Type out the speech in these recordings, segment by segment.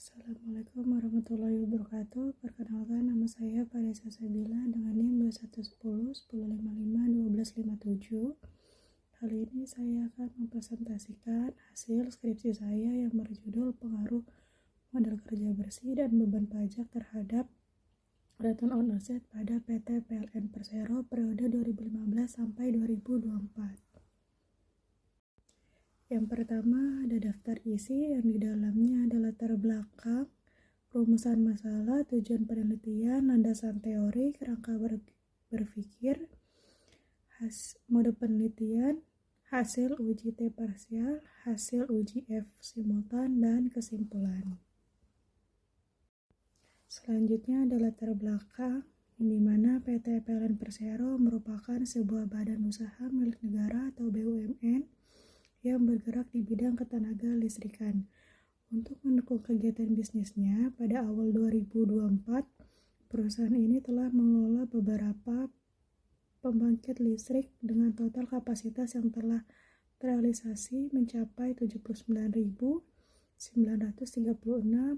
Assalamualaikum warahmatullahi wabarakatuh. Perkenalkan, nama saya Farisa Sabila dengan NIM 2110-1055-1257. Kali ini saya akan mempresentasikan hasil skripsi saya yang berjudul Pengaruh Modal Kerja Bersih dan Beban Pajak terhadap Return on Asset pada PT PLN Persero periode 2015 sampai 2024. Yang pertama ada daftar isi yang di dalamnya ada latar belakang, rumusan masalah, tujuan penelitian, landasan teori, kerangka berpikir, mode penelitian, hasil uji T parsial, hasil uji F simultan, dan kesimpulan. Selanjutnya ada latar belakang, di mana PT PLN Persero merupakan sebuah badan usaha milik negara atau BUMN yang bergerak di bidang ketenaga listrikan. Untuk mendukung kegiatan bisnisnya, pada awal 2024, perusahaan ini telah mengelola beberapa pembangkit listrik dengan total kapasitas yang telah terrealisasi mencapai 79.936,46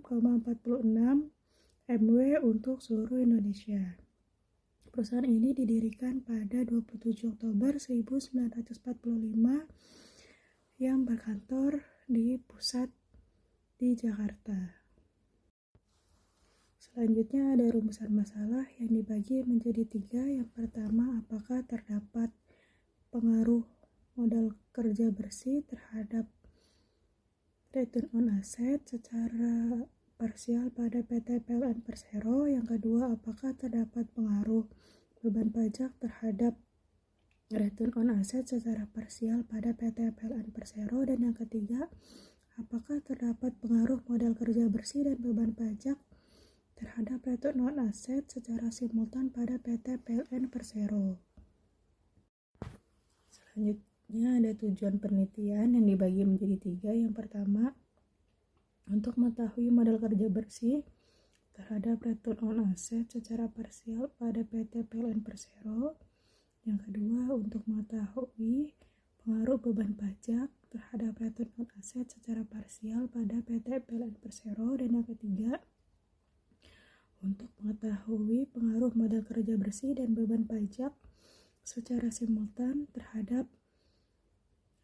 MW untuk seluruh Indonesia. Perusahaan ini didirikan pada 27 Oktober 1945 yang berkantor di pusat di Jakarta. Selanjutnya ada rumusan masalah yang dibagi menjadi 3. Yang pertama, apakah terdapat pengaruh modal kerja bersih terhadap return on asset secara parsial pada PT PLN Persero. Yang kedua, apakah terdapat pengaruh beban pajak terhadap return on asset secara parsial pada PT PLN Persero. Dan yang ketiga, apakah terdapat pengaruh modal kerja bersih dan beban pajak terhadap return on asset secara simultan pada PT PLN Persero. Selanjutnya ada tujuan penelitian yang dibagi menjadi 3. Yang pertama, untuk mengetahui modal kerja bersih terhadap return on asset secara parsial pada PT PLN Persero. Yang kedua, untuk mengetahui pengaruh beban pajak terhadap return on asset secara parsial pada PT PLN Persero. Dan yang ketiga, untuk mengetahui pengaruh modal kerja bersih dan beban pajak secara simultan terhadap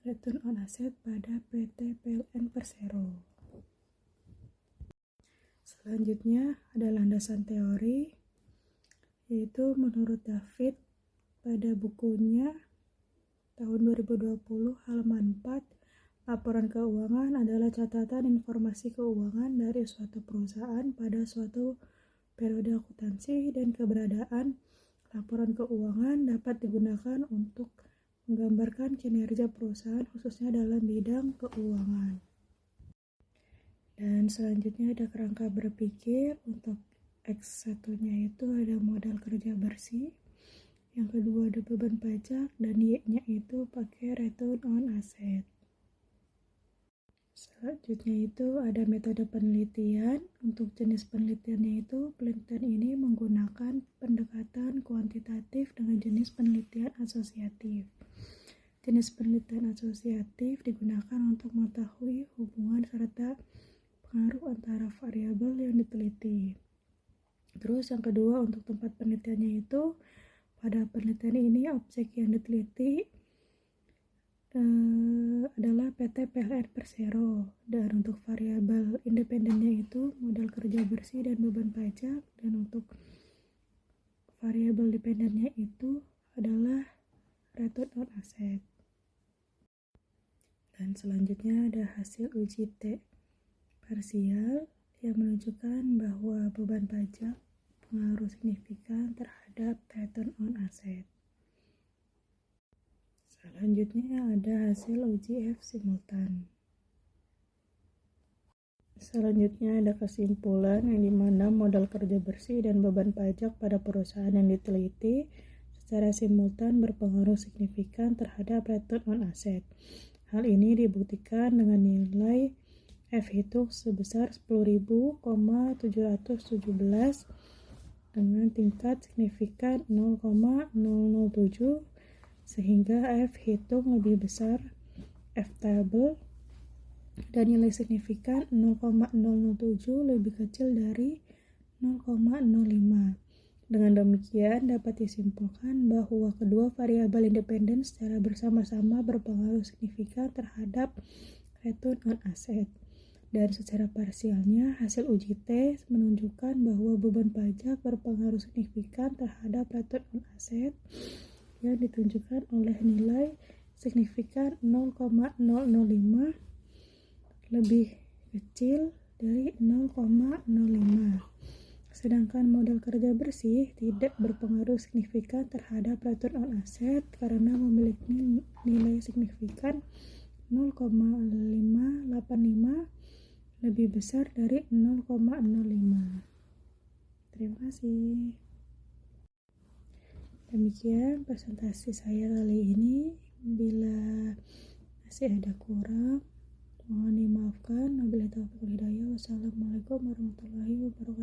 return on asset pada PT PLN Persero. Selanjutnya ada landasan teori, yaitu menurut David pada bukunya tahun 2020 halaman 4, laporan keuangan adalah catatan informasi keuangan dari suatu perusahaan pada suatu periode akuntansi, dan keberadaan laporan keuangan dapat digunakan untuk menggambarkan kinerja perusahaan khususnya dalam bidang keuangan. Dan selanjutnya ada kerangka berpikir. Untuk X1-nya itu ada modal kerja bersih, yang kedua ada beban pajak, dan Y-nya itu pakai return on asset. Selanjutnya itu ada metode penelitian. Untuk jenis penelitiannya itu, penelitian ini menggunakan pendekatan kuantitatif dengan jenis penelitian asosiatif. Jenis penelitian asosiatif digunakan untuk mengetahui hubungan serta pengaruh antara variabel yang diteliti. Terus yang kedua, untuk tempat penelitiannya itu, pada penelitian ini objek yang diteliti adalah PT PLN Persero, dan untuk variabel independennya itu modal kerja bersih dan beban pajak, dan untuk variabel dependennya itu adalah return on asset. Dan selanjutnya ada hasil uji T parsial yang menunjukkan bahwa beban pajak pengaruh signifikan terhadap return on asset. Selanjutnya ada hasil uji F simultan. Selanjutnya ada kesimpulan yang dimana modal kerja bersih dan beban pajak pada perusahaan yang diteliti secara simultan berpengaruh signifikan terhadap return on asset. Hal ini dibuktikan dengan nilai F hitung sebesar 10.717 dengan tingkat signifikan 0,007, sehingga F hitung lebih besar F tabel dan nilai signifikan 0,007 lebih kecil dari 0,05. Dengan demikian, dapat disimpulkan bahwa kedua variabel independen secara bersama-sama berpengaruh signifikan terhadap return on asset. Dan secara parsialnya, hasil uji T menunjukkan bahwa beban pajak berpengaruh signifikan terhadap return on asset yang ditunjukkan oleh nilai signifikan 0,005 lebih kecil dari 0,05. Sedangkan modal kerja bersih tidak berpengaruh signifikan terhadap return on asset karena memiliki nilai signifikan 0,585 lebih besar dari 0,05. Terima kasih. Demikian presentasi saya kali ini. Bila masih ada kurang, mohon dimaafkan. Wabillahi taufiq wal hidayah. Wassalamualaikum warahmatullahi wabarakatuh.